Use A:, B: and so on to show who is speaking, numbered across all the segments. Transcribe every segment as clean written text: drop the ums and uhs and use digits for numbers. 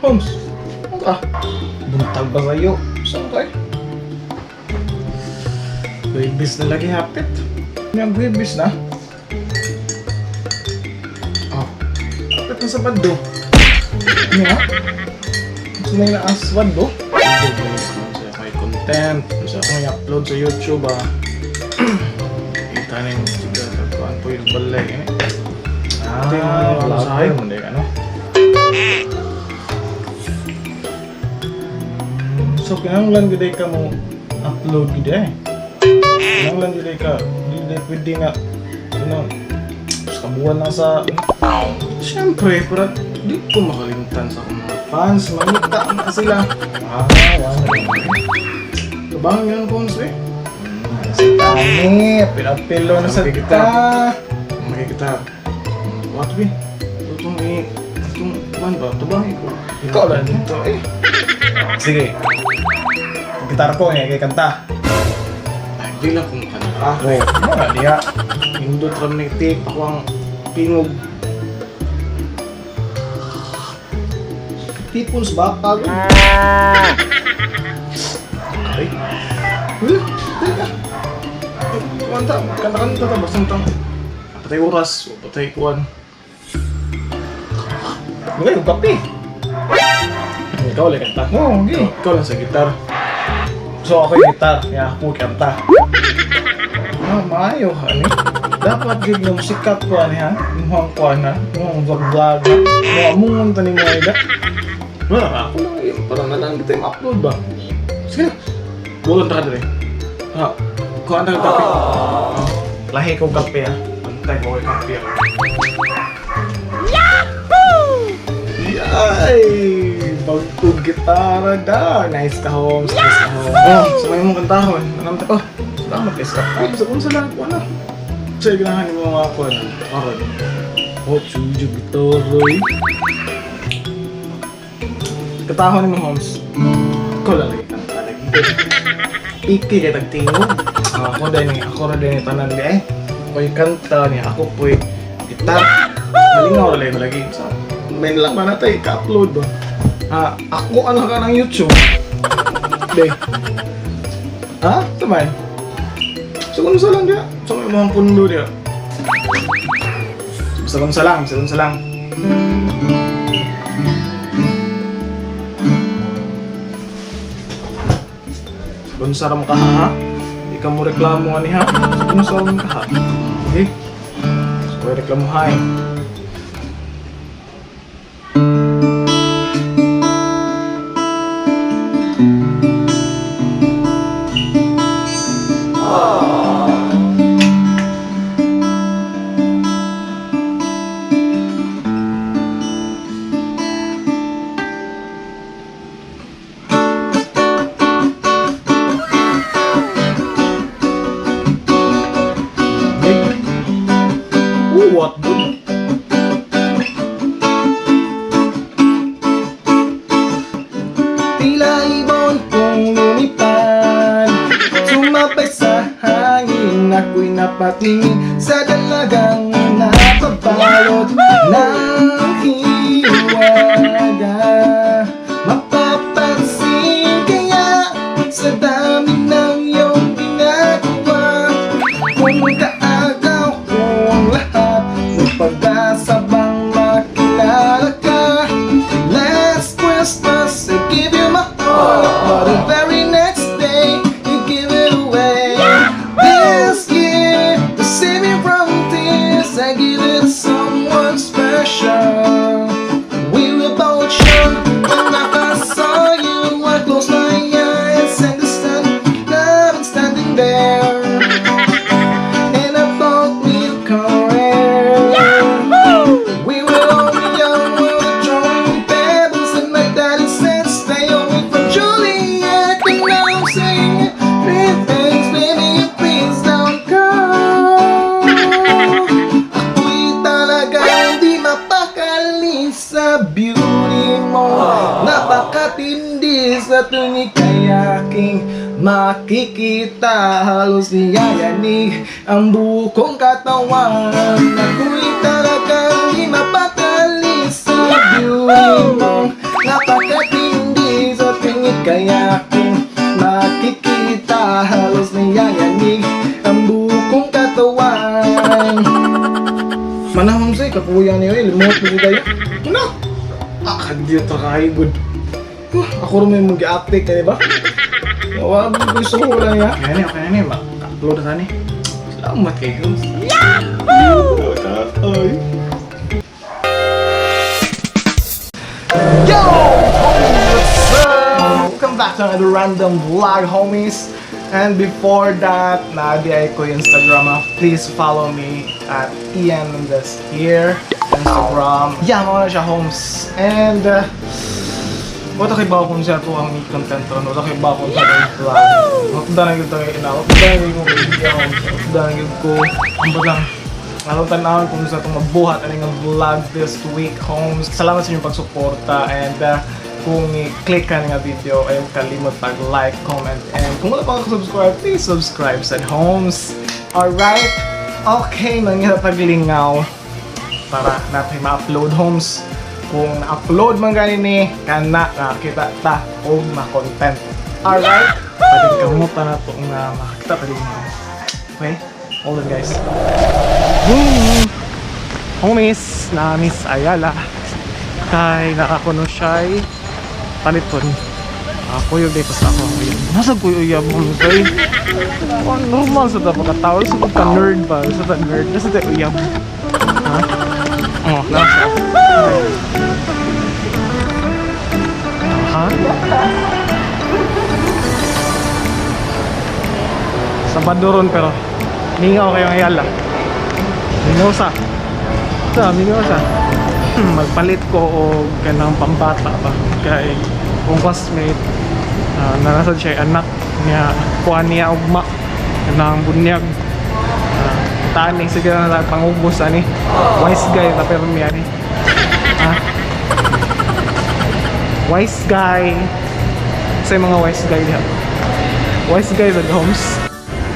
A: Holmes, ano ka? Buntag ba sa'yo? Saan ka eh? Buibis na lagi hapit. May buibis na? Oh, hapit na sa bando. Ano nga? Gusto na yung aswad do? Saya may content. Gusto akong i-upload sa YouTube Kita na yung siga. Katuan po yung balay eh. Vlogger mo din ano? So, kinanglan gede ka mo upload gede eh. Kinanglan gede ka, pwede nga, kabuhan lang sa, siyempre, para di ko makalimtan sa akong mga fans, mamita na sila. Wala kabang yan po, eh. Si Tani, pinapilo na sa kita. Makikita. What be? Itong man ba? Ito ba? Ikaw lang dito eh. Sige. Gitar ko eh, kay kanta. Ay, di lang kung kanta. Oo, mga diya. Hindot ramnetik, ako ang pingog. People's baka. Ay. Teka. Kanta-kanta ta, bastang patay oras, patay kuwan. Ngayon, kape. Ikaw lang kanta. Oo, okay. Ikaw lang sa gitar. So ako yung gitar, kaya ako kanta. Maayo hani. Dapat gig ng sikat ko ani ha. Muhang ko na, muhang vlog. Muhang tani mo ida. Wala ako lang yun, parang nalang kita yung upload ba? Sige na. Bulan ta ka dali. Kuha na ng kape. Lahi kong kape ha. Pantay ko yung kape ha. Yay! Bagkong gitara da! Nice ka, Holmes. Nice ka, Holmes. Sabay mong kantahon. Salamat guys ka. Ay, sa kung sala ko na. Sa ganahan mo mga ako na. Karon. Sujo gitara eh. Katahon mo, Holmes. Ikaw lalagay kanta lagi. Iki kay tagtingog. Ako rin yung tanan di eh. Ako yung kanta niya. Ako po yung gitar. Malingaw lagi. May lang ba natin i-upload ba? Ako ano ka ng YouTube? Day. Ha? Saman? Sagun sa lang dia. Sa may mga pundo dia. Sagun sa lang. Sagun sa ram ka ha? Di ka mo reklamo nga ni ha? Sagun sa ram ka ha? Okay? So, reklamo ha eh. What the? Tila ibon kong lumipad, sumabay sa hangin. Ako'y napatingin sa dalagang napabalot ng hiwaga. Mapapansin kaya sa dami ng iyong ginagawa, kung kaagaw ko ang lahat, may pag-asa bang makilala ka? Last Christmas I give you my heart, but the very next day you give it away. This year to save me from tears, I give it to someone special. We were both young when I first saw you. I closed my eyes and the sun, love standing there, and I thought we'd come. We were all young, we were throwing pebbles, and my daddy said stay away from Juliet. And now I'm saying things, baby, please don't go. Ako'y talaga hindi mapakali sa beauty mo. Napakatindi sa tunig kaya aking makikita, halos niyayanig ang bukong katawan. Ako'y talagang di mapakali sa beauty mo. napakatindi sa tingin kaya kung makikita halos nayayanig ang bukong katawan. Manahong sa'yo, kakuya niyo limot mo tayo. Ano? Diyo to kayo good. Ako rin may mag-update ka, diba? Wag mo gusto ko lang ya. Okay na niya, upload na ni. Salamat kayo. Yahoo! Yo! What's up? Welcome back to another random vlog, homies. And before that, na-DI ko yung Instagram. Please follow me at Eiyan here. Instagram. Yeah, mga na siya, homes. And, wala kayo ba kung siya ito ang content ron? Wala kayo ba kung siya ito vlog? Wala na yun ito yung ina. Wala na yun yung video, homes. Wala na yun ko. Ang bagang, nalutan na kung siya ito mabuhat ang yung vlog this week, homes. Salamat sa inyong pagsuporta. And, kung i-click ka nga video, ayaw kalimot pag-like, comment, and kung wala pa subscribe, please subscribe sa homes. Alright? Okay, nangyari paglingaw para natin ma-upload, homes. Kung na-upload man ganin ni kana nakita ta o ma-content. Alright? Pwede kamutan na ito na makakita pa din. Okay? Hold on, guys. Homies, na Miss Ayala kay nakakuno siya'y paliton. Ako yung dito sa ako. Nasa ko yung yabong sa'y normal sa ito pagkatawal. Sa pagka-nerd ba? Sa pagka-nerd. Nasa ito yung yabong. Ha? Oh, nasa. Ha? Sabado ron pero mingaw kayong ayala. Mingaw sa. Mingaw sa. Magpalit ko o ganang pambata ba kay kung classmate narasad siya anak niya kuha niya ugma ganang bunyag tani sige na pangubos ani wise guy na pero niya ni wise guy sa mga wise guy diha wise guy sa homes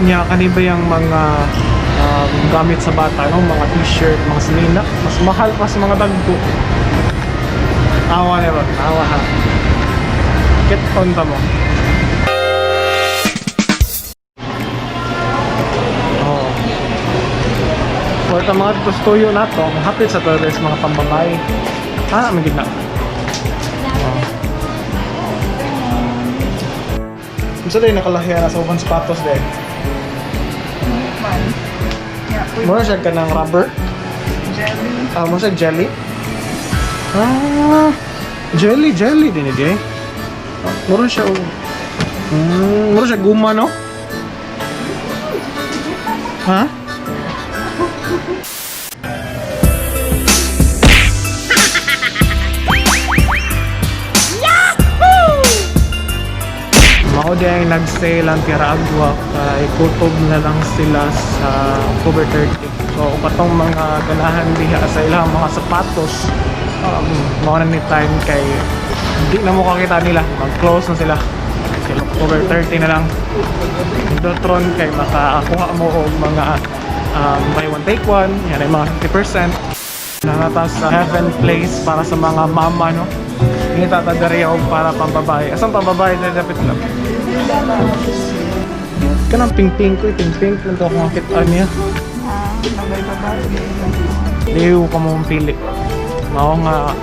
A: niya kaniba yung mga gamit sa bata, no? Mga t-shirt, mga slinak, mas mahal pa sa mga dagko. Tawa na ba? Tawa ha. Get tonta mo. Oh. For ito mga tustuyo na to, hapit sa toilet mga pambabae. May gina. Oh. Gusto din nakalahiya na sa upang sapatos din. Mura siya ka ng rubber? Jelly. Mura siya jelly? Jelly din eh. Mura siya mura siya guma, no? Ha? Mao di ay nag-sale ang tira agwa kay kutob na lang sila sa October 30. So patong mga ganahan diha sa ilang mga sapatos mao na ni time kay hindi na mo kakita nila, mag-close na sila. Kay October 30 na lang. Dotron kay makakuha mo og mga buy one take one, yan ay mga 50%. Nanatas sa Heaven Place para sa mga mama, no? Hindi tatagari ako para pambabae. Asang pambabae na dapat lang? Kanang pink-pink ko, pink-pink lang ito akong akitaan niya. Liw ka mong pili. Mao nga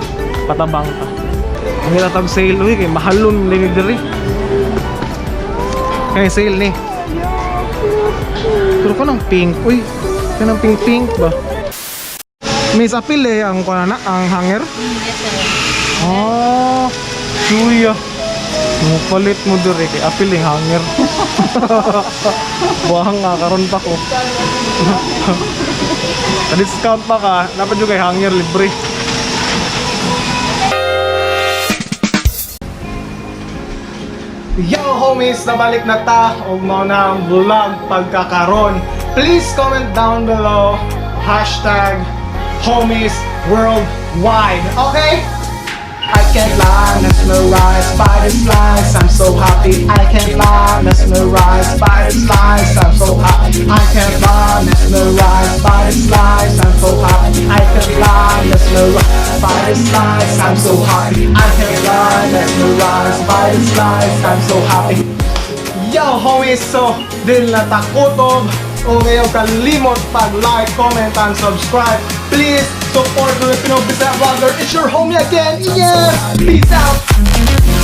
A: patabang ka. Ang itatag sale, uy, kay mahalon linig diri. Kaya sale ni. Pero kanang pink, uy. Kanang pink-pink ba? Miss Apil ang hanger?
B: Yes, sir.
A: Suya. Mupalit mo dure kay apil yung hanger. Buhang nga karon pa ko. Discount pa ka, dapat juga yung hanger libre. Yo homies, nabalik na ta og mao na ang vlog pagkakaron. Please comment down below #homies worldwide. Okay? I can't lie, mesmerized by this lies. I'm so happy. I can't lie, mesmerized by this lies. I'm so happy. I can't lie, mesmerized by this lies. I'm so happy. I can't lie, mesmerized by this lies. I'm so happy. I can't lie. life, I'm so happy. Yo homies, so dil na takutob o ngayon kalimot pag-like, comment, and subscribe. Please support the Filipino Bisaya vlogger. It's your homie again, Eiyan. Peace out.